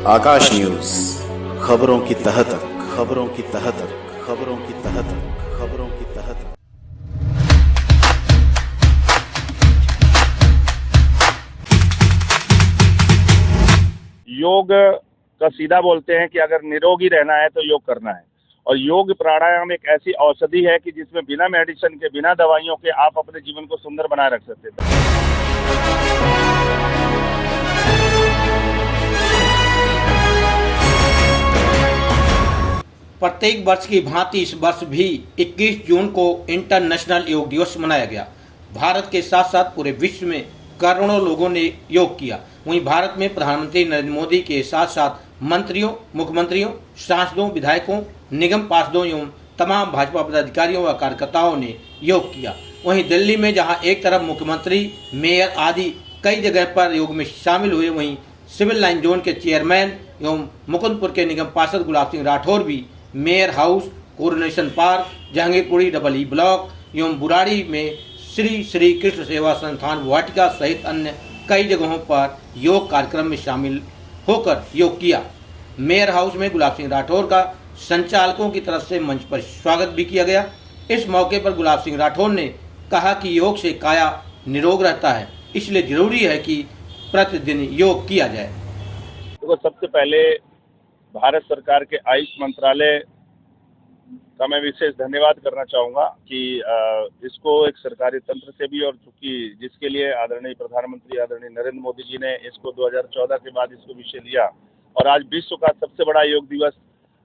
आकाश news, खबरों की तह तक, खबरों की तह तक, खबरों की तह तक, खबरों की तह तक। योग का सीधा बोलते हैं कि अगर निरोगी रहना है तो योग करना है। और योग प्राणायाम एक ऐसी औषधि है कि जिसमें बिना मेडिसिन के, बिना दवाइयों के आप अपने जीवन को सुंदर बनाए रख सकते हैं। प्रत्येक वर्ष की भांति इस वर्ष भी 21 जून को इंटरनेशनल योग दिवस मनाया गया। भारत के साथ साथ पूरे विश्व में करोड़ों लोगों ने योग किया। वहीं भारत में प्रधानमंत्री नरेंद्र मोदी के साथ साथ मंत्रियों, मुख्यमंत्रियों, सांसदों, विधायकों, निगम पार्षदों एवं तमाम भाजपा पदाधिकारियों व कार्यकर्ताओं ने योग किया। वहीं दिल्ली में जहां एक तरफ मुख्यमंत्री, मेयर आदि कई जगह पर योग में शामिल हुए, वहीं सिविल लाइन जोन के चेयरमैन एवं मुकुंदपुर के निगम पार्षद गुलाब सिंह राठौर भी mayor house, coronation park, Jahangirpuri double E block एवं बुराड़ी में श्री श्री कृष्ण सेवा संस्थान वाटिका सहित अन्य कई जगहों पर योग कार्यक्रम में शामिल होकर योग किया। मेयर हाउस में गुलाब सिंह राठौर का संचालकों की तरफ से मंच पर स्वागत भी किया गया। इस मौके पर गुलाब सिंह राठौर ने कहा कि योग से काया निरोग रहता है, इसलिए जरूरी है कि प्रतिदिन योग किया जाए। तो सबसे पहले भारत सरकार के आयुष मंत्रालय का मैं विशेष धन्यवाद करना चाहूँगा कि इसको एक सरकारी तंत्र से भी, और चूंकि जिसके लिए आदरणीय प्रधानमंत्री आदरणीय नरेंद्र मोदी जी ने इसको 2014 के बाद इसको विषय लिया और आज विश्व का सबसे बड़ा योग दिवस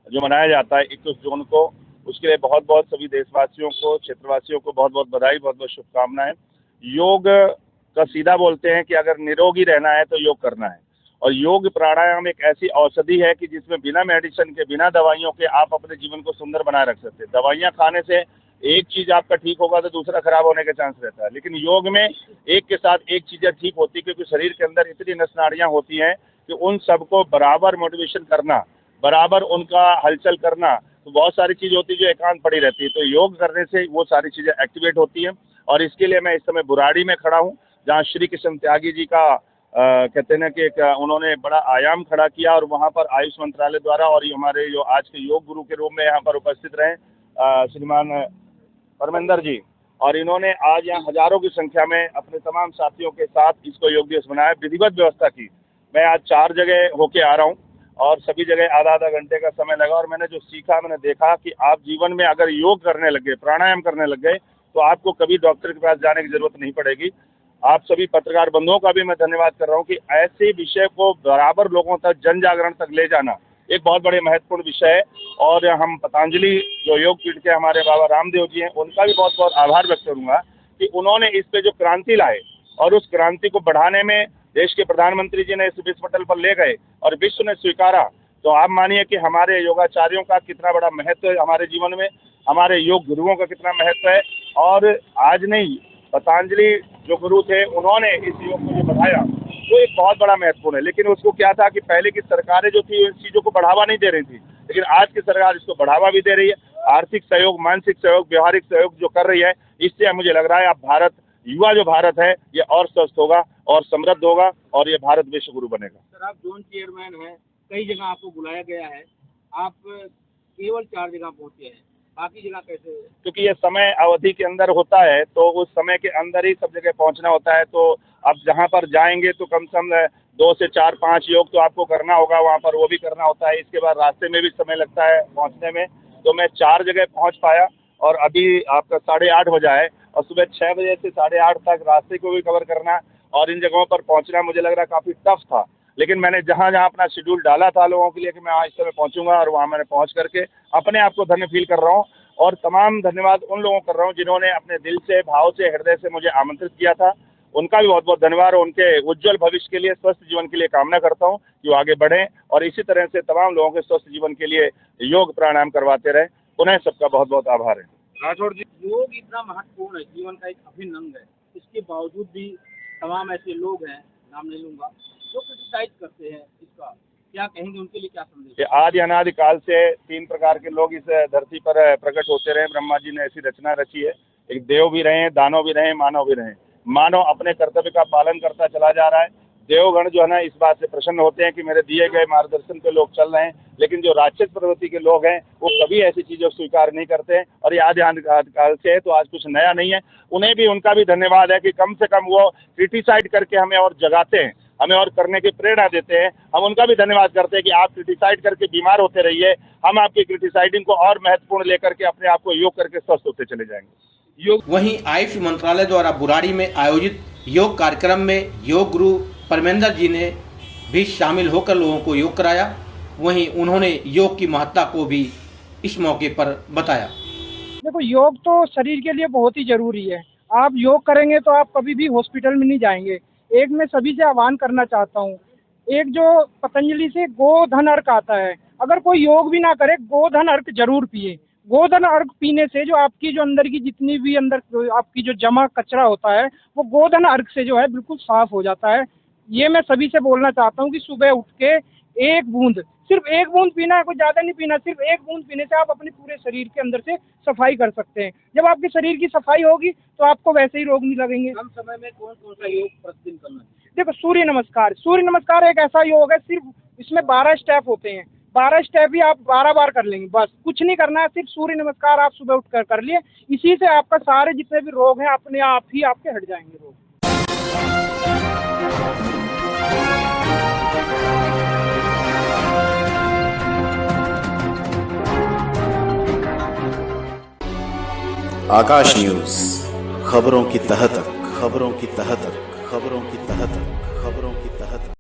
जो मनाया जाता है 21 जून को, उसके लिए बहुत बहुत सभी देशवासियों को, क्षेत्रवासियों को बहुत बहुत बधाई, बहुत बहुत शुभकामनाएं। योग का सीधा बोलते हैं कि अगर निरोगी रहना है तो योग करना है। और योग प्राणायाम एक ऐसी औषधि है कि जिसमें बिना मेडिसिन के, बिना दवाइयों के आप अपने जीवन को सुंदर बनाए रख सकते हैं। दवाइयाँ खाने से एक चीज आपका ठीक होगा तो दूसरा खराब होने के चांस रहता है, लेकिन योग में एक के साथ एक चीजें ठीक होती है, क्योंकि शरीर के अंदर इतनी नस नाड़ियाँ होती हैं कि उन सबको बराबर मोटिवेशन करना, बराबर उनका हलचल करना, तो बहुत सारी चीज होती है जो एकांत पड़ी रहती है। तो योग करने से वो सारी चीजें एक्टिवेट होती हैं। और इसके लिए मैं इस समय बुराड़ी में खड़ा हूँ, जहाँ श्री कृष्ण त्यागी जी का कहते हैं कि उन्होंने बड़ा आयाम खड़ा किया, और वहाँ पर आयुष मंत्रालय द्वारा और हमारे जो आज के योग गुरु के रूप में यहाँ पर उपस्थित रहे श्रीमान परमेंद्र जी, और इन्होंने आज यहाँ हजारों की संख्या में अपने तमाम साथियों के साथ इसको योग दिवस मनाया, विधिवत व्यवस्था की। मैं आज 4 जगह होके आ रहा हूँ और सभी जगह आधा आधा घंटे का समय लगा, और मैंने जो सीखा, मैंने देखा कि आप जीवन में अगर योग करने लग गए, प्राणायाम करने लग गए, तो आपको कभी डॉक्टर के पास जाने की जरूरत नहीं पड़ेगी। आप सभी पत्रकार बंधुओं का भी मैं धन्यवाद कर रहा हूं कि ऐसे विषय को बराबर लोगों तक, जन जागरण तक ले जाना एक बहुत बड़े महत्वपूर्ण विषय है। और हम पतंजलि जो योग पीठ के हमारे बाबा रामदेव जी हैं, उनका भी बहुत बहुत आभार व्यक्त करूंगा कि उन्होंने इस पे जो क्रांति लाए और उस क्रांति को बढ़ाने में देश के प्रधानमंत्री जी ने इस विश्व पटल पर ले गए और विश्व ने स्वीकारा। तो आप मानिए कि हमारे योगाचार्यों का कितना बड़ा महत्व है हमारे जीवन में, हमारे योग गुरुओं का कितना महत्व है। और आज नहीं, पतंजलि जो गुरु थे, उन्होंने इस योग को जो बढ़ाया वो एक बहुत बड़ा महत्वपूर्ण है। लेकिन उसको क्या था कि पहले की सरकारें जो थी इन चीज़ों को बढ़ावा नहीं दे रही थी, लेकिन आज की सरकार इसको बढ़ावा भी दे रही है। आर्थिक सहयोग, मानसिक सहयोग, व्यवहारिक सहयोग जो कर रही है, इससे मुझे लग रहा है अब भारत, युवा जो भारत है, ये और स्वस्थ होगा और समृद्ध होगा और ये भारत विश्व गुरु बनेगा। सर, आप जोन चेयरमैन हैं, कई जगह आपको बुलाया गया है, आप केवल 4 जगह पहुंचे हैं, बाकी जगह कैसे? क्योंकि ये समय अवधि के अंदर होता है, तो उस समय के अंदर ही सब जगह पहुंचना होता है। तो अब जहां पर जाएंगे तो कम से कम 2 से 4-5 योग तो आपको करना होगा, वहां पर वो भी करना होता है। इसके बाद रास्ते में भी समय लगता है पहुंचने में। तो मैं 4 जगह पहुंच पाया और अभी आपका 8:30 बजा है, और सुबह 6 बजे से 8:30 तक रास्ते को भी कवर करना और इन जगहों पर पहुंचना मुझे लग रहा काफ़ी टफ था। लेकिन मैंने जहाँ जहाँ अपना शेड्यूल डाला था लोगों के लिए कि मैं इस समय पहुंचूंगा, और वहाँ मैंने पहुंच करके अपने आप को धन्य फील कर रहा हूँ। और तमाम धन्यवाद उन लोगों को कर रहा हूँ जिन्होंने अपने दिल से, भाव से, हृदय से मुझे आमंत्रित किया था। उनका भी बहुत बहुत धन्यवाद, और उनके उज्जवल भविष्य के लिए, स्वस्थ जीवन के लिए कामना करता हूँ कि वो आगे बढ़ें और इसी तरह से तमाम लोगों के स्वस्थ जीवन के लिए योग प्राणायाम करवाते रहे। पुनः सबका बहुत बहुत आभार है। राठौर जी, योग इतना महत्वपूर्ण है, जीवन का एक अभिन्न अंग है, इसके बावजूद भी तमाम ऐसे लोग हैं, नाम नहीं लूंगा, जो क्रिटिसाइज करते हैं इसका, क्या कहेंगे, उनके लिए क्या संदेश? आदि अनादि काल से 3 प्रकार के लोग इस धरती पर प्रकट होते रहे। ब्रह्मा जी ने ऐसी रचना रची है, एक देव भी रहे, दानव भी रहे, मानव भी रहे। मानव अपने कर्तव्य का पालन करता चला जा रहा है, देवगण जो है ना इस बात से प्रसन्न होते हैं कि मेरे दिए गए मार्गदर्शन पे लोग चल रहे हैं, लेकिन जो राक्षस प्रवृत्ति के लोग हैं वो कभी ऐसी चीज़ों को स्वीकार नहीं करते हैं और ये आदि काल से है, तो आज कुछ नया नहीं है। उन्हें भी उनका भी धन्यवाद है कि कम से कम वो क्रिटिसाइड करके हमें और जगाते हैं, हमें और करने की प्रेरणा देते हैं। हम उनका भी धन्यवाद करते हैं कि आप क्रिटिसाइड करके बीमार होते रहिए, हम आपकी क्रिटिसाइडिंग को और महत्वपूर्ण लेकर के अपने आप को योग करके स्वस्थ होते चले जाएंगे। वहीं आयुष मंत्रालय द्वारा बुराड़ी में आयोजित योग कार्यक्रम में योग गुरु परमेंद्र जी ने भी शामिल होकर लोगों को योग कराया। वहीं उन्होंने योग की महत्ता को भी इस मौके पर बताया। देखो, योग तो शरीर के लिए बहुत ही जरूरी है। आप योग करेंगे तो आप कभी भी हॉस्पिटल में नहीं जाएंगे। एक मैं सभी से आह्वान करना चाहता हूँ, एक जो पतंजलि से गोधन अर्क आता है, अगर कोई योग भी ना करे गोधन अर्क जरूर पिए। गोधन अर्क पीने से जो आपकी जो अंदर की जितनी भी अंदर आपकी जो जमा कचरा होता है वो गोधन अर्क से जो है बिल्कुल साफ हो जाता है। ये मैं सभी से बोलना चाहता हूँ कि सुबह उठ के एक बूंद, सिर्फ एक बूंद पीना है, कोई ज़्यादा नहीं पीना, सिर्फ एक बूंद पीने से आप अपने पूरे शरीर के अंदर से सफाई कर सकते हैं। जब आपके शरीर की सफाई होगी तो आपको वैसे ही रोग नहीं लगेंगे। कम समय में कौन कौन सा योग प्रतिदिन करना चाहिए? देखो, सूर्य नमस्कार, सूर्य नमस्कार एक ऐसा योग है, सिर्फ इसमें 12 स्टेप होते हैं। 12 स्टेप ही आप 12 बार कर लेंगे, बस कुछ नहीं करना है, सिर्फ सूर्य नमस्कार आप सुबह उठ कर लिए। इसी से आपका सारे जितने भी रोग हैं अपने आप ही आपके हट जाएंगे रोग। आकाश न्यूज, खबरों की तह तक, खबरों की तह तक, खबरों की तह तक।